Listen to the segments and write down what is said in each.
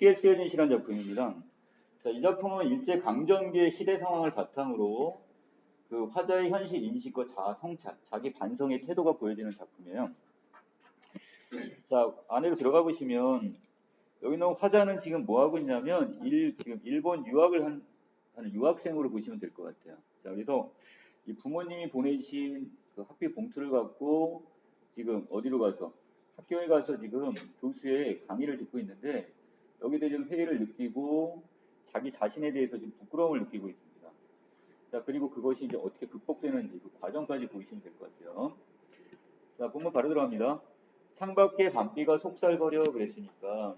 깊게 쓰여진 시란 작품입니다. 자, 이 작품은 일제 강점기의 시대 상황을 바탕으로 그 화자의 현실 인식과 자아 성찰, 자기 반성의 태도가 보여지는 작품이에요. 자, 안으로 들어가 보시면 여기 있는 화자는 지금 뭐 하고 있냐면 지금 일본 유학을 하는 유학생으로 보시면 될 것 같아요. 자, 그래서 이 부모님이 보내주신 그 학비 봉투를 갖고 지금 어디로 가서 학교에 가서 지금 교수의 강의를 듣고 있는데 여기에 대해 회의를 느끼고 자기 자신에 대해서 지금 부끄러움을 느끼고 있습니다. 자, 그리고 그것이 이제 어떻게 극복되는지 그 과정까지 보시면 될 것 같아요. 자, 본문 바로 들어갑니다. 창밖에 밤비가 속살거려 그랬으니까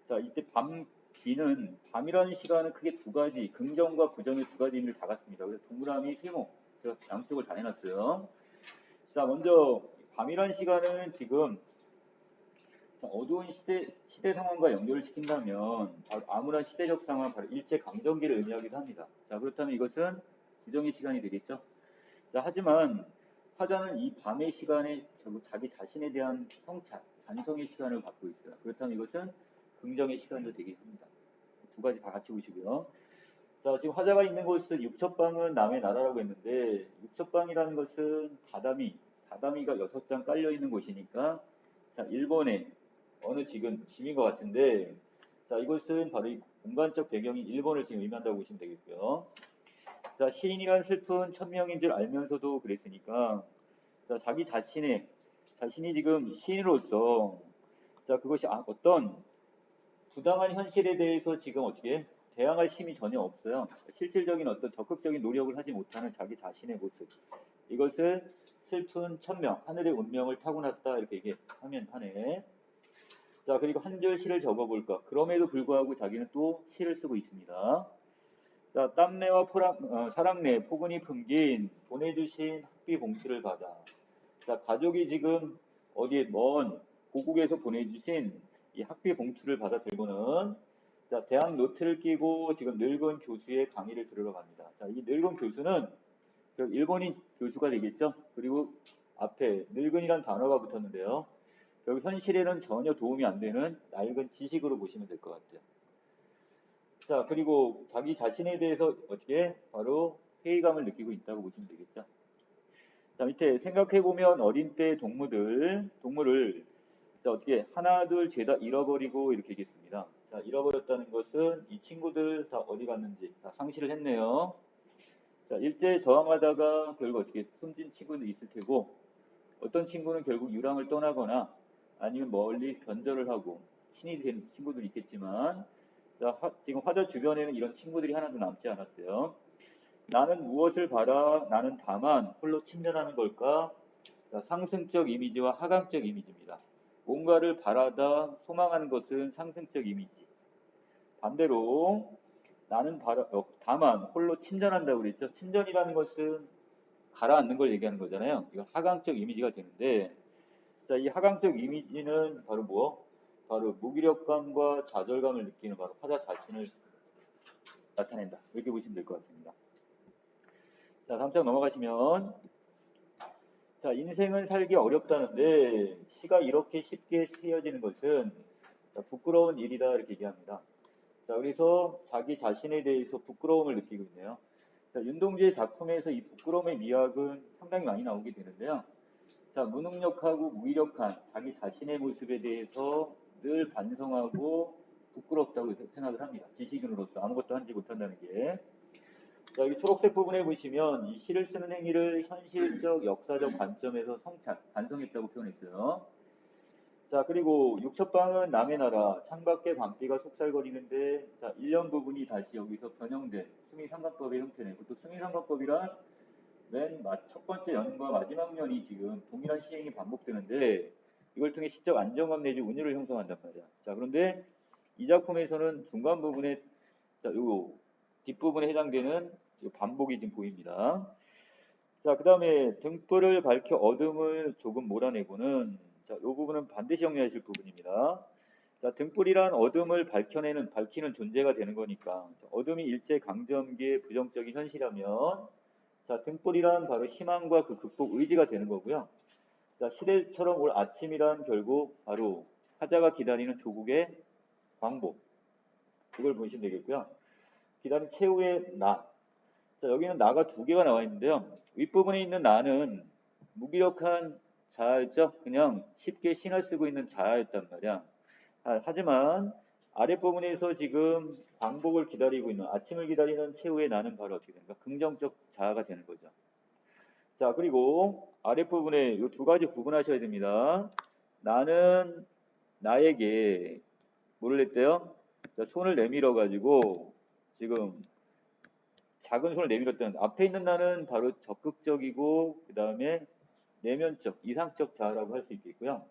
자, 이때 밤이라는 시간은 크게 두 가지, 긍정과 부정의 두 가지 의미를 다 갖습니다. 그래서 동그라미, 세모, 제가 양쪽을 다 해놨어요. 자, 먼저 밤이라는 시간은 지금 어두운 시대 상황과 연결을 시킨다면 암울한 시대적 상황, 바로 일제 강점기를 의미하기도 합니다. 자, 그렇다면 이것은 부정의 시간이 되겠죠. 자, 하지만 화자는 이 밤의 시간에 결국 자기 자신에 대한 성찰, 반성의 시간을 갖고 있어요. 그렇다면 이것은 긍정의 시간도 되겠습니다. 두 가지 다 같이 보시고요. 자, 지금 화자가 있는 곳은 육첩방은 남의 나라라고 했는데 육첩방이라는 것은 다다미가 6장 깔려 있는 곳이니까 자, 일본의 어느 지금 짐인 것 같은데 자, 이것은 바로 이 공간적 배경이 일본을 지금 의미한다고 보시면 되겠고요. 자, 시인이란 슬픈 천명인 줄 알면서도 그랬으니까 자, 자신이 지금 시인으로서 자, 그것이 어떤 부당한 현실에 대해서 지금 어떻게 대항할 힘이 전혀 없어요. 실질적인 어떤 적극적인 노력을 하지 못하는 자기 자신의 모습. 이것을 슬픈 천명, 하늘의 운명을 타고났다 이렇게 얘기하면 하네. 자, 그리고 한 줄 시를 적어볼까. 그럼에도 불구하고 자기는 또 시를 쓰고 있습니다. 자, 땀내와 사랑내, 포근이 품긴 보내주신 학비 봉투를 받아. 자, 가족이 지금 어디에 먼 고국에서 보내주신 이 학비 봉투를 받아 들고는 자, 대학 노트를 끼고 지금 늙은 교수의 강의를 들으러 갑니다. 자, 이 늙은 교수는 일본인 교수가 되겠죠. 그리고 앞에 늙은이란 단어가 붙었는데요. 결국 현실에는 전혀 도움이 안 되는 낡은 지식으로 보시면 될 것 같아요. 자, 그리고 자기 자신에 대해서 어떻게 바로 회의감을 느끼고 있다고 보시면 되겠죠. 자, 밑에 생각해보면 어린 때 동물을 자, 어떻게 하나 둘 죄다 잃어버리고 이렇게 얘기했습니다. 자, 잃어버렸다는 것은 이 친구들 다 어디 갔는지 다 상실을 했네요. 자, 일제 저항하다가 결국 어떻게 숨진 친구도 있을 테고 어떤 친구는 결국 유랑을 떠나거나 아니면 멀리 변절을 하고 신이 된 친구들이 있겠지만 자, 지금 화자 주변에는 이런 친구들이 하나도 남지 않았어요. 나는 무엇을 바라 나는 다만 홀로 침전하는 걸까? 자, 상승적 이미지와 하강적 이미지입니다. 뭔가를 바라다 소망하는 것은 상승적 이미지. 반대로 나는 다만 홀로 침전한다고 그랬죠. 침전이라는 것은 가라앉는 걸 얘기하는 거잖아요. 이건 하강적 이미지가 되는데 자, 이 하강적 이미지는 바로 뭐? 바로 무기력감과 좌절감을 느끼는 바로 화자 자신을 나타낸다. 이렇게 보시면 될 것 같습니다. 자, 다음 장 넘어가시면 자, 인생은 살기 어렵다는데 시가 이렇게 쉽게 쓰여지는 것은 자, 부끄러운 일이다 이렇게 얘기합니다. 자, 그래서 자기 자신에 대해서 부끄러움을 느끼고 있네요. 자, 윤동주의 작품에서 이 부끄러움의 미학은 상당히 많이 나오게 되는데요. 자, 무능력하고 무기력한 자기 자신의 모습에 대해서 늘 반성하고 부끄럽다고 생각을 합니다. 지식인으로서 아무것도 하지 못한다는 게. 자, 여기 초록색 부분에 보시면 이 시를 쓰는 행위를 현실적, 역사적 관점에서 반성했다고 표현했어요. 자, 그리고 육첩방은 남의 나라, 창밖에 밤비가 속살거리는데 자, 1년 부분이 다시 여기서 변형된 수미상관법의 형태네. 또 수미상관법이란 맨 첫 번째 연과 마지막 연이 지금 동일한 시행이 반복되는데 이걸 통해 시적 안정감 내지 운율을 형성한단 말이야. 자, 그런데 이 작품에서는 중간 부분에 자, 요 뒷부분에 해당되는 반복이 지금 보입니다. 자, 그 다음에 등불을 밝혀 어둠을 조금 몰아내고는 자, 이 부분은 반드시 정리하실 부분입니다. 자, 등불이란 어둠을 밝히는 존재가 되는 거니까 어둠이 일제 강점기의 부정적인 현실이라면 자, 등불이란 바로 희망과 그 극복 의지가 되는 거고요. 자, 시대처럼 올 아침이란 결국 바로 화자가 기다리는 조국의 광복, 이걸 보시면 되겠고요. 기다린 최후의 나. 자, 여기는 나가 두 개가 나와 있는데요. 윗부분에 있는 나는 무기력한 자아였죠. 그냥 쉽게 신을 쓰고 있는 자아였단 말이야. 하지만 아랫부분에서 지금 광복을 기다리고 있는, 아침을 기다리는 최후의 나는 바로 어떻게 되는가? 긍정적 자아가 되는 거죠. 자, 그리고 아랫부분에 이 두 가지 구분하셔야 됩니다. 나는 나에게 뭐를 했대요? 자, 손을 내밀어 가지고 지금 작은 손을 내밀었다는, 앞에 있는 나는 바로 적극적이고 그 다음에 내면적, 이상적 자아라고 할 수 있겠고요.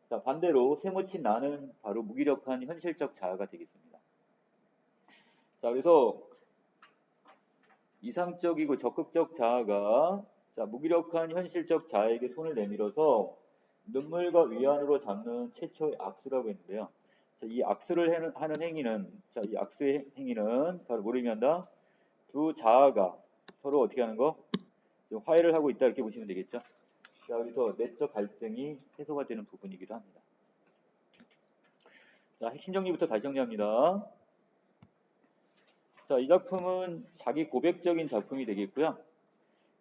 자, 반대로 세모친 나는 바로 무기력한 현실적 자아가 되겠습니다. 자, 그래서 이상적이고 적극적 자아가, 자, 무기력한 현실적 자아에게 손을 내밀어서 눈물과 위안으로 잡는 최초의 악수라고 했는데요. 자, 이 악수를 하는 행위는, 자, 이 악수의 행위는 바로 뭐를 의미한다? 두 자아가 서로 어떻게 하는 거? 지금 화해를 하고 있다, 이렇게 보시면 되겠죠. 자, 그래서 내적 갈등이 해소가 되는 부분이기도 합니다. 자, 핵심 정리부터 다시 정리합니다. 자, 이 작품은 자기 고백적인 작품이 되겠고요.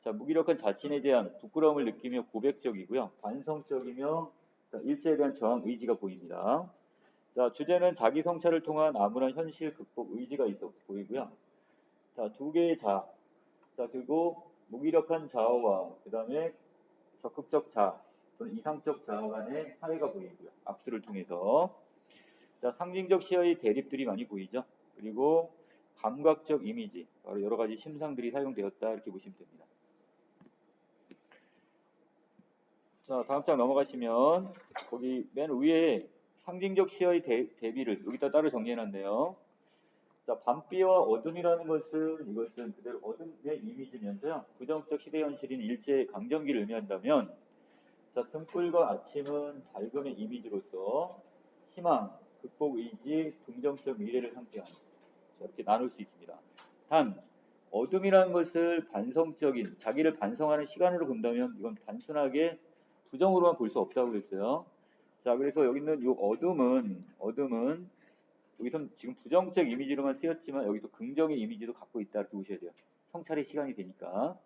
자, 무기력한 자신에 대한 부끄러움을 느끼며 고백적이고요. 반성적이며 일제에 대한 저항 의지가 보입니다. 자, 주제는 자기 성찰을 통한 암울한 현실 극복 의지가 있어 보이고요. 자, 두 개의 자아. 자, 그리고 무기력한 자아와 그 다음에 적극적 자아 또는 이상적 자아 간의 사이가 보이고요. 악수를 통해서. 자, 상징적 시야의 대립들이 많이 보이죠. 그리고 감각적 이미지, 바로 여러 가지 심상들이 사용되었다, 이렇게 보시면 됩니다. 자, 다음 장 넘어가시면 거기 맨 위에 상징적 시야의 대비를 여기다 따로 정리해놨네요. 자, 밤비와 어둠이라는 것은, 이것은 그대로 어둠의 이미지면서요, 부정적 시대 현실인 일제의 강점기를 의미한다면, 자, 등불과 아침은 밝음의 이미지로서 희망, 극복 의지, 긍정적 미래를 상징하는, 이렇게 나눌 수 있습니다. 단 어둠이라는 것을 반성적인, 자기를 반성하는 시간으로 본다면 이건 단순하게 부정으로만 볼 수 없다고 그랬어요. 자, 그래서 여기 있는 이 어둠은 여기선 지금 부정적 이미지로만 쓰였지만 여기서 긍정의 이미지도 갖고 있다, 이렇게 보셔야 돼요. 성찰의 시간이 되니까.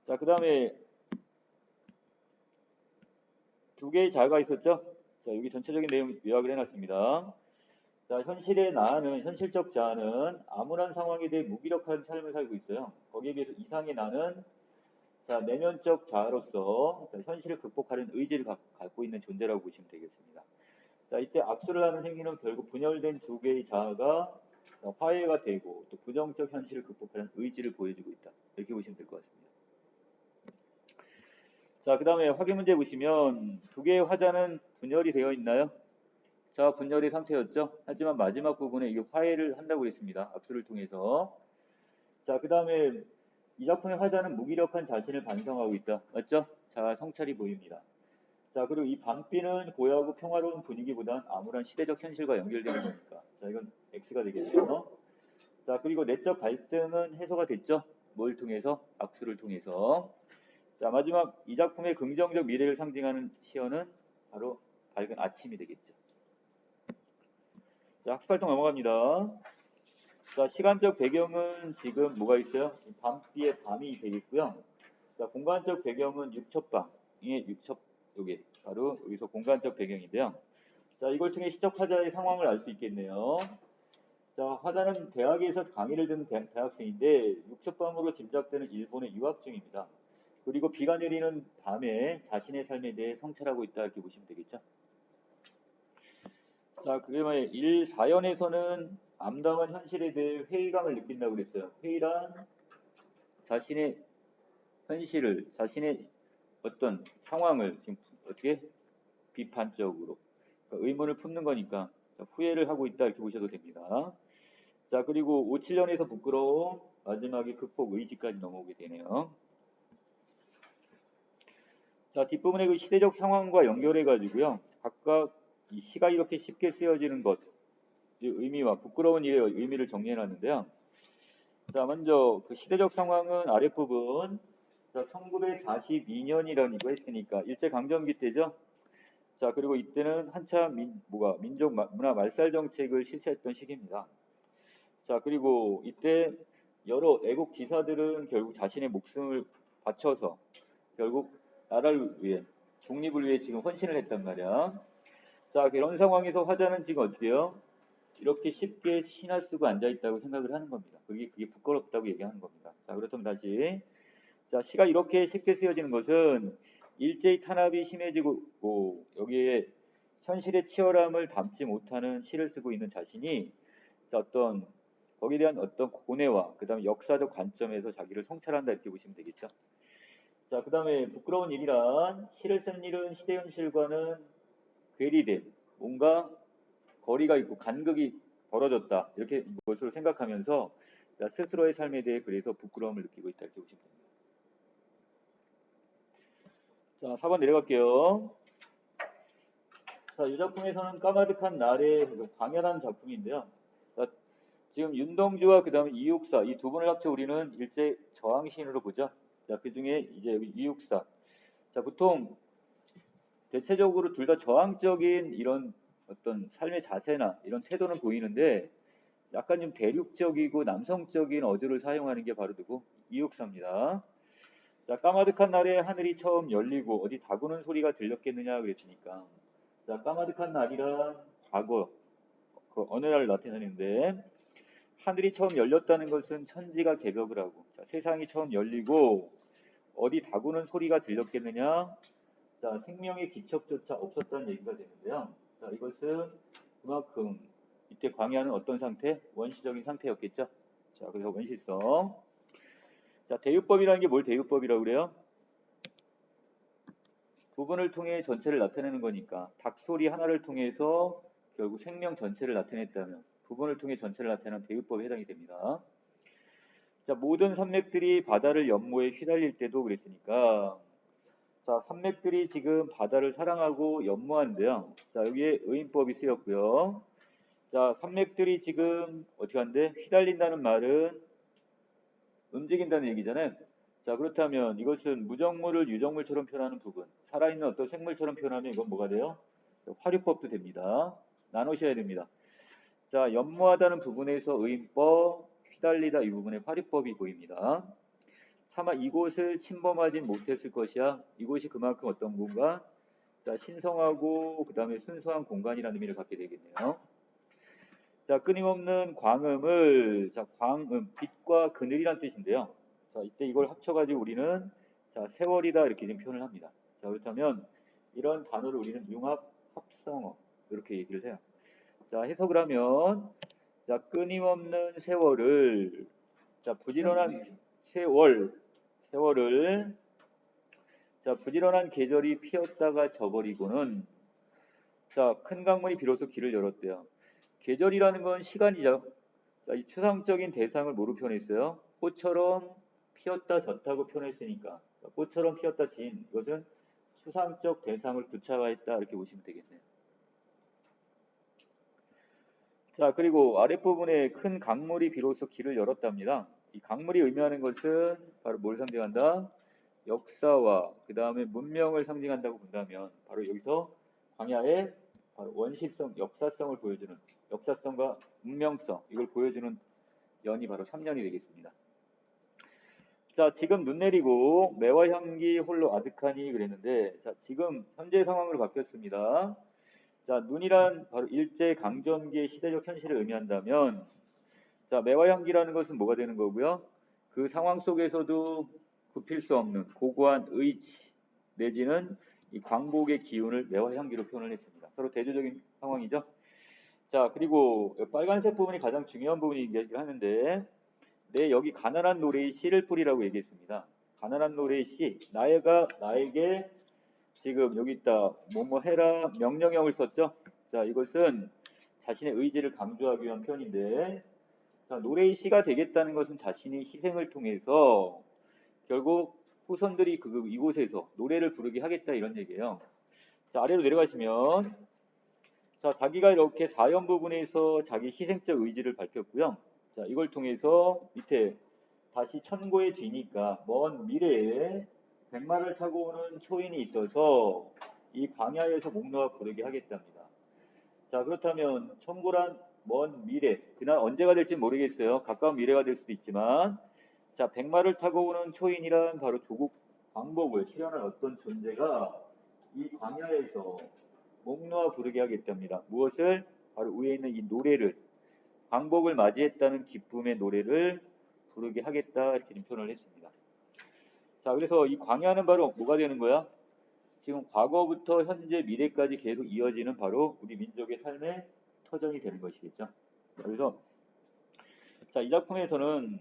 자, 그 다음에 두 개의 자아가 있었죠. 자, 여기 전체적인 내용 요약을 해놨습니다. 자, 현실의 나는, 현실적 자아는 암울한 상황에 대해 무기력한 삶을 살고 있어요. 거기에 비해서 이상의 나는, 자, 내면적 자아로서 현실을 극복하는 의지를 갖고 있는 존재라고 보시면 되겠습니다. 자, 이때 악수를 하는 행위는 결국 분열된 두 개의 자아가 화해가 되고 또 부정적 현실을 극복하는 의지를 보여주고 있다, 이렇게 보시면 될 것 같습니다. 자, 그 다음에 확인 문제 보시면 두 개의 화자는 분열이 되어 있나요? 자, 분열의 상태였죠. 하지만 마지막 부분에 이 화해를 한다고 했습니다. 악수를 통해서. 자, 그 다음에 이 작품의 화자는 무기력한 자신을 반성하고 있다. 맞죠? 자, 성찰이 보입니다. 자, 그리고 이 밤비는 고요하고 평화로운 분위기보단 암울한 시대적 현실과 연결되는 거니까. 자, 이건 X가 되겠네요. 자, 그리고 내적 갈등은 해소가 됐죠. 뭘 통해서? 악수를 통해서. 자, 마지막 이 작품의 긍정적 미래를 상징하는 시어는 바로 밝은 아침이 되겠죠. 자, 학습활동 넘어갑니다. 자, 시간적 배경은 지금 뭐가 있어요? 밤비의 밤이 되겠고요. 자, 공간적 배경은 육첩방의 육첩, 요게 바로 여기서 공간적 배경인데요. 자, 이걸 통해 시적 화자의 상황을 알 수 있겠네요. 자, 화자는 대학에서 강의를 듣는 대학생인데 육첩방으로 짐작되는 일본의 유학 중입니다. 그리고 비가 내리는 밤에 자신의 삶에 대해 성찰하고 있다, 이렇게 보시면 되겠죠. 자, 그러면 1.4연에서는 암담한 현실에 대해 회의감을 느낀다고 그랬어요. 회의란 자신의 현실을, 자신의 어떤 상황을 지금 어떻게 비판적으로, 그러니까 의문을 품는 거니까 후회를 하고 있다, 이렇게 보셔도 됩니다. 자, 그리고 5.7년에서 부끄러움, 마지막에 극복 의지까지 넘어오게 되네요. 자, 뒷부분에 그 시대적 상황과 연결해 가지고요, 각각 이 시가 이렇게 쉽게 쓰여지는 것, 의미와 부끄러운 일의 의미를 정리해 놨는데요. 자, 먼저 그 시대적 상황은 아랫부분, 자, 1942년이라고 했으니까 일제강점기 때죠. 자, 그리고 이때는 한참 민족 문화 말살 정책을 실시했던 시기입니다. 자, 그리고 이때 여러 애국 지사들은 결국 자신의 목숨을 바쳐서 결국 나라를 위해, 독립을 위해 지금 헌신을 했단 말이야. 자, 이런 상황에서 화자는 지금 어떻게 해요? 이렇게 쉽게 시나 쓰고 앉아있다고 생각을 하는 겁니다. 그게 부끄럽다고 얘기하는 겁니다. 자, 그렇다면 다시. 자, 시가 이렇게 쉽게 쓰여지는 것은 일제히 탄압이 심해지고 여기에 현실의 치열함을 담지 못하는 시를 쓰고 있는 자신이 어떤 거기에 대한 어떤 고뇌와 그 다음에 역사적 관점에서 자기를 성찰한다 이렇게 보시면 되겠죠. 자, 그 다음에 부끄러운 일이란 시를 쓰는 일은 시대 현실과는 괴리된 뭔가 거리가 있고 간극이 벌어졌다 이렇게 것으로 생각하면서 자, 스스로의 삶에 대해 그래서 부끄러움을 느끼고 있다 이렇게 보시면 됩니다. 자, 4번 내려갈게요. 자, 이 작품에서는 까마득한 날의 광연한 작품인데요. 자, 지금 윤동주와 그 다음에 이육사 이 두 분을 합쳐 우리는 일제 저항시인으로 보죠. 자, 그 중에 이제 이육사. 자, 보통 대체적으로 둘 다 저항적인 이런 어떤 삶의 자세나 이런 태도는 보이는데 약간 좀 대륙적이고 남성적인 어조를 사용하는 게 바로 누구? 이육사입니다. 자, 까마득한 날에 하늘이 처음 열리고 어디 다구는 소리가 들렸겠느냐 그랬으니까. 자, 까마득한 날이란 과거 그 어느 날을 나타내는데 하늘이 처음 열렸다는 것은 천지가 개벽을 하고 자, 세상이 처음 열리고 어디 다구는 소리가 들렸겠느냐. 자, 생명의 기척조차 없었다는 얘기가 되는데요. 자, 이것은 그만큼 이때 광야는 어떤 상태? 원시적인 상태였겠죠. 자, 그래서 원시성. 자, 대유법이라는 게 뭘 대유법이라고 그래요? 부분을 통해 전체를 나타내는 거니까 닭소리 하나를 통해서 결국 생명 전체를 나타냈다면 부분을 통해 전체를 나타내는 대유법에 해당이 됩니다. 자, 모든 산맥들이 바다를 연모에 휘달릴 때도 그랬으니까 자, 산맥들이 지금 바다를 사랑하고 연모하는데요. 자, 여기에 의인법이 쓰였고요. 자, 산맥들이 지금 어떻게 하는데 휘달린다는 말은 움직인다는 얘기잖아요. 자, 그렇다면 이것은 무정물을 유정물처럼 표현하는 부분, 살아있는 어떤 생물처럼 표현하면 이건 뭐가 돼요? 화류법도 됩니다. 나누셔야 됩니다. 자, 연모하다는 부분에서 의인법, 휘달리다 이 부분에 화류법이 보입니다. 차마 이곳을 침범하진 못했을 것이야. 이곳이 그만큼 어떤 공간? 자, 신성하고 그 다음에 순수한 공간이라는 의미를 갖게 되겠네요. 자, 끊임없는 광음을 자, 광음, 빛과 그늘이란 뜻인데요. 자, 이때 이걸 합쳐가지고 우리는 자, 세월이다 이렇게 좀 표현을 합니다. 자, 그렇다면 이런 단어를 우리는 융합 합성어 이렇게 얘기를 해요. 자, 해석을 하면 자, 끊임없는 세월을 자, 부지런한 세월을 자, 부지런한 계절이 피었다가 져버리고는 자, 큰 강물이 비로소 길을 열었대요. 계절이라는 건 시간이죠. 자, 이 추상적인 대상을 뭐로 표현했어요? 꽃처럼 피었다 졌다고 표현했으니까 꽃처럼 피었다 진 이것은 추상적 대상을 구체화했다 이렇게 보시면 되겠네요. 자, 그리고 아랫부분에 큰 강물이 비로소 길을 열었답니다. 이 강물이 의미하는 것은 바로 뭘 상징한다? 역사와 그 다음에 문명을 상징한다고 본다면 바로 여기서 광야의 바로 원시성, 역사성을 보여주는 역사성과 문명성 이걸 보여주는 연이 바로 3년이 되겠습니다. 자, 지금 눈 내리고 매화 향기 홀로 아득하니 그랬는데 자, 지금 현재 상황으로 바뀌었습니다. 자, 눈이란 바로 일제 강점기의 시대적 현실을 의미한다면 자, 매화 향기라는 것은 뭐가 되는 거고요? 그 상황 속에서도 굽힐 수 없는 고고한 의지 내지는 이 광복의 기운을 매화 향기로 표현을 했습니다. 서로 대조적인 상황이죠. 자, 그리고 빨간색 부분이 가장 중요한 부분이 얘기를 하는데 여기 가난한 노래의 씨를 뿌리라고 얘기했습니다. 가난한 노래의 씨, 나에게 지금 여기 있다 뭐뭐 해라 명령형을 썼죠. 자, 이것은 자신의 의지를 강조하기 위한 표현인데 자, 노래의 시가 되겠다는 것은 자신의 희생을 통해서 결국 후손들이 이곳에서 노래를 부르게 하겠다 이런 얘기예요. 자, 아래로 내려가시면 자, 자기가 이렇게 4연 부분에서 자기 희생적 의지를 밝혔고요. 자, 이걸 통해서 밑에 다시 천고에 뒤니까 먼 미래에 백마를 타고 오는 초인이 있어서 이 광야에서 목놓아 부르게 하겠답니다. 자, 그렇다면 천고란 먼 미래, 그날 언제가 될지 모르겠어요. 가까운 미래가 될 수도 있지만, 자, 백마를 타고 오는 초인이란 바로 조국 광복을 실현할 어떤 존재가 이 광야에서 목놓아 부르게 하겠답니다. 무엇을? 바로 위에 있는 이 노래를, 광복을 맞이했다는 기쁨의 노래를 부르게 하겠다, 이렇게 좀 표현을 했습니다. 자, 그래서 이 광야는 바로 뭐가 되는 거야? 지금 과거부터 현재 미래까지 계속 이어지는 바로 우리 민족의 삶의 터전이 되는 것이겠죠. 그래서 자, 이 작품에서는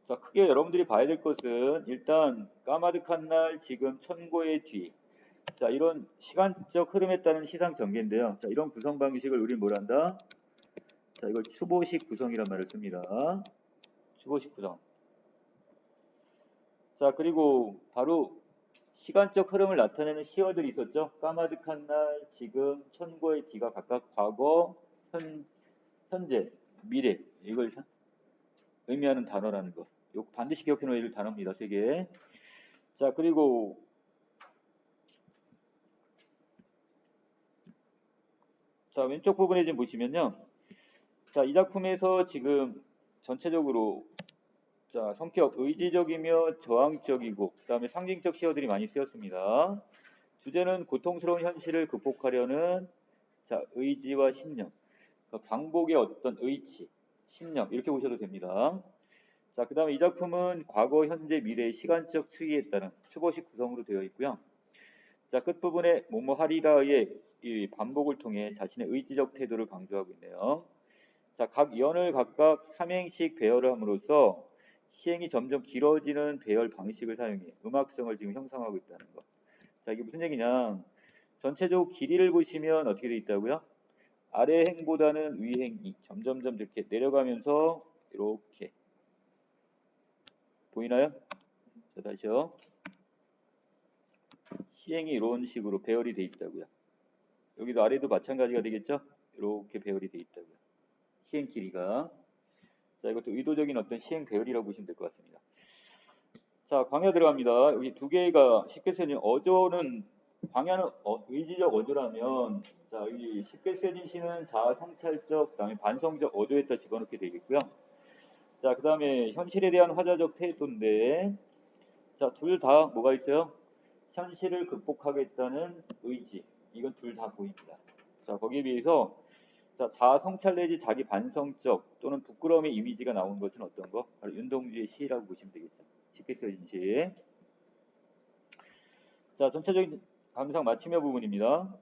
자, 크게 여러분들이 봐야 될 것은 일단 까마득한 날 지금 천고의 뒤. 자, 이런 시간적 흐름에 따른 시상 전개인데요. 자, 이런 구성 방식을 우리 뭐란다? 자, 이걸 추보식 구성이란 말을 씁니다. 추보식 구성. 자, 그리고 바로 시간적 흐름을 나타내는 시어들이 있었죠. 까마득한 날, 지금, 천고의 뒤가 각각 과거, 현재, 미래 이걸 의미하는 단어라는 거. 이거 반드시 기억해 놓아야 될 단어입니다. 3개. 자, 그리고 자, 왼쪽 부분에 좀 보시면요. 자, 이 작품에서 지금 전체적으로 자, 성격 의지적이며 저항적이고 그다음에 상징적 시어들이 많이 쓰였습니다. 주제는 고통스러운 현실을 극복하려는 자, 의지와 신념. 그러니까 광복의 어떤 의지, 신념 이렇게 보셔도 됩니다. 자, 그다음에 이 작품은 과거, 현재, 미래의 시간적 추이에 따른 추보식 구성으로 되어 있고요. 자, 끝부분에 뭐뭐 하리라의 이 반복을 통해 자신의 의지적 태도를 강조하고 있네요. 자, 각 연을 각각 3행씩 배열을 함으로써 시행이 점점 길어지는 배열 방식을 사용해 음악성을 지금 형성하고 있다는 거. 자, 이게 무슨 얘기냐? 전체적으로 길이를 보시면 어떻게 돼 있다고요? 아래 행보다는 위 행이 점점점 이렇게 내려가면서 이렇게 보이나요? 자, 다시요. 시행이 이런 식으로 배열이 돼 있다고요. 여기도 아래도 마찬가지가 되겠죠? 이렇게 배열이 돼 있다고요. 시행 길이가. 자, 이것도 의도적인 어떤 시행 배열이라고 보시면 될 것 같습니다. 자, 광야 들어갑니다. 여기 두 개가 쉽게 쓰여진 어조는 광야는 의지적 어조라면 자, 이 쉽게 쓰여진 시는 자아 성찰적, 그다음에 반성적 어조에다 집어넣게 되겠고요. 자, 그다음에 현실에 대한 화자적 태도인데 자, 둘 다 뭐가 있어요? 현실을 극복하겠다는 의지. 이건 둘 다 보입니다. 자, 거기에 비해서 자, 자아 성찰 내지 자기 반성적 또는 부끄러움의 이미지가 나온 것은 어떤 거? 바로 윤동주의 시라고 보시면 되겠죠. 쉽게 쓰여진 시. 자, 전체적인 감상 마침표 부분입니다.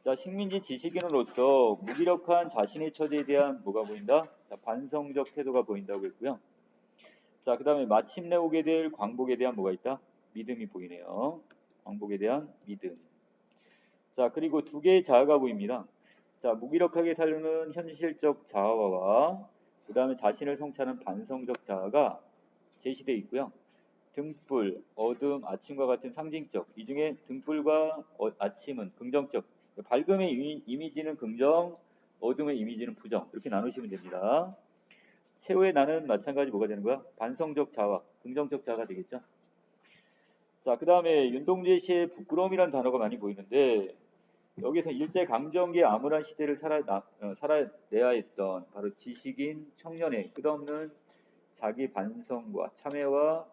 자, 식민지 지식인으로서 무기력한 자신의 처지에 대한 뭐가 보인다? 자, 반성적 태도가 보인다고 했고요. 자, 그 다음에 마침내 오게 될 광복에 대한 뭐가 있다? 믿음이 보이네요. 광복에 대한 믿음. 자, 그리고 두 개의 자아가 보입니다. 자, 무기력하게 살려는 현실적 자아와 그 다음에 자신을 성찰하는 반성적 자아가 제시되어 있고요. 등불, 어둠, 아침과 같은 상징적. 이 중에 등불과 아침은 긍정적. 밝음의 이미지는 긍정, 어둠의 이미지는 부정. 이렇게 나누시면 됩니다. 최후의 나는 마찬가지 뭐가 되는 거야? 반성적 자아, 긍정적 자아가 되겠죠. 자, 그 다음에 윤동주의 시에 부끄러움이라는 단어가 많이 보이는데 여기서 일제강점기의 암울한 시대를 살아내야 했던 바로 지식인 청년의 끝없는 자기 반성과 참회와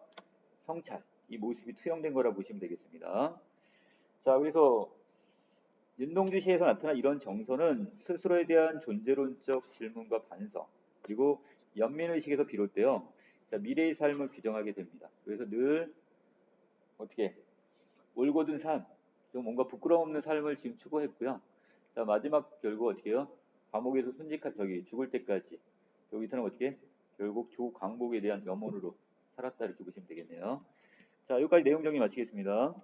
성찰 이 모습이 투영된 거라 보시면 되겠습니다. 자, 그래서 윤동주 시에서 나타난 이런 정서는 스스로에 대한 존재론적 질문과 반성 그리고 연민의식에서 비롯되어 자, 미래의 삶을 규정하게 됩니다. 그래서 늘 어떻게 올곧은 삶, 좀 뭔가 부끄러움 없는 삶을 지금 추구했고요. 자, 마지막 결국 어떻게 해요? 감옥에서 죽을 때까지 여기서는 어떻게 결국 조국 광복에 대한 염원으로 살았다 이렇게 보시면 되겠네요. 자, 여기까지 내용 정리 마치겠습니다.